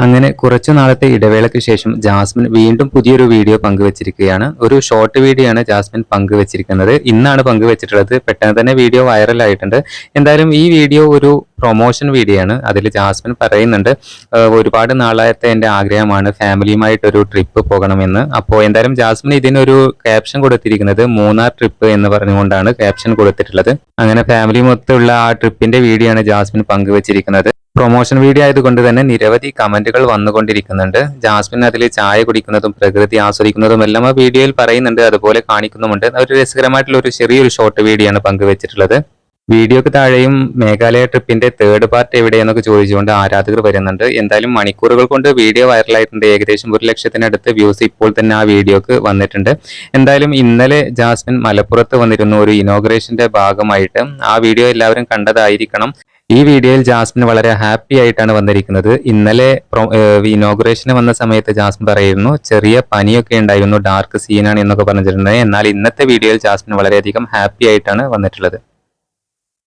അങ്ങനെ കുറച്ചു നാളത്തെ ഇടവേളയ്ക്ക് ശേഷം ജാസ്മിൻ വീണ്ടും പുതിയൊരു വീഡിയോ പങ്കുവച്ചിരിക്കുകയാണ്. ഒരു ഷോർട്ട് വീഡിയോ ആണ് ജാസ്മിൻ പങ്കുവച്ചിരിക്കുന്നത്. ഇന്നാണ് പങ്കുവച്ചിട്ടുള്ളത്. പെട്ടെന്ന് തന്നെ വീഡിയോ വൈറലായിട്ടുണ്ട്. എന്തായാലും ഈ വീഡിയോ ഒരു പ്രൊമോഷൻ വീഡിയോ ആണ്. അതിൽ ജാസ്മിൻ പറയുന്നുണ്ട്, ഒരുപാട് നാളത്തെ എൻ്റെ ആഗ്രഹമാണ് ഫാമിലിയുമായിട്ടൊരു ട്രിപ്പ് പോകണമെന്ന്. അപ്പോൾ എന്തായാലും ജാസ്മിൻ ഇതിനൊരു ക്യാപ്ഷൻ കൊടുത്തിരിക്കുന്നത് മൂന്നാർ ട്രിപ്പ് എന്ന് പറഞ്ഞുകൊണ്ടാണ് ക്യാപ്ഷൻ കൊടുത്തിട്ടുള്ളത്. അങ്ങനെ ഫാമിലി മൊത്തമുള്ള ആ ട്രിപ്പിന്റെ വീഡിയോ ആണ് ജാസ്മിൻ പങ്കുവച്ചിരിക്കുന്നത്. പ്രൊമോഷൻ വീഡിയോ ആയതുകൊണ്ട് തന്നെ നിരവധി കമന്റുകൾ വന്നുകൊണ്ടിരിക്കുന്നുണ്ട്. ജാസ്മിൻ അതിൽ ചായ കുടിക്കുന്നതും പ്രകൃതി ആസ്വദിക്കുന്നതും എല്ലാം ആ വീഡിയോയിൽ പറയുന്നുണ്ട്, അതുപോലെ കാണിക്കുന്നുമുണ്ട്. ഒരു രസകരമായിട്ടുള്ള ഒരു ചെറിയൊരു ഷോർട്ട് വീഡിയോ ആണ് പങ്കുവച്ചിട്ടുള്ളത്. വീഡിയോക്ക് താഴെയും മേഘാലയ ട്രിപ്പിന്റെ തേർഡ് പാർട്ട് എവിടെയെന്നൊക്കെ ചോദിച്ചുകൊണ്ട് ആരാധകർ വരുന്നുണ്ട്. എന്തായാലും മണിക്കൂറുകൾ കൊണ്ട് വീഡിയോ വൈറലായിട്ടുണ്ട്. ഏകദേശം 1,00,000-അടുത്ത് വ്യൂസ് ഇപ്പോൾ തന്നെ ആ വീഡിയോക്ക് വന്നിട്ടുണ്ട്. എന്തായാലും ഇന്നലെ ജാസ്മിൻ മലപ്പുറത്ത് വന്നിരുന്നു ഒരു ഇനോഗ്രേഷന്റെ ഭാഗമായിട്ട്. ആ വീഡിയോ എല്ലാവരും കണ്ടതായിരിക്കണം. ഈ വീഡിയോയിൽ ജാസ്മിൻ വളരെ ഹാപ്പി ആയിട്ടാണ് വന്നിരിക്കുന്നത്. ഇന്നലെ ഇനോഗ്രേഷന് വന്ന സമയത്ത് ജാസ്മിൻ പറയുന്നു ചെറിയ പനിയൊക്കെ ഉണ്ടായിരുന്നു, ഡാർക്ക് സീനാണ് എന്നൊക്കെ പറഞ്ഞിട്ടുണ്ട്. എന്നാൽ ഇന്നത്തെ വീഡിയോയിൽ ജാസ്മിൻ വളരെയധികം ഹാപ്പി ആയിട്ടാണ് വന്നിട്ടുള്ളത്.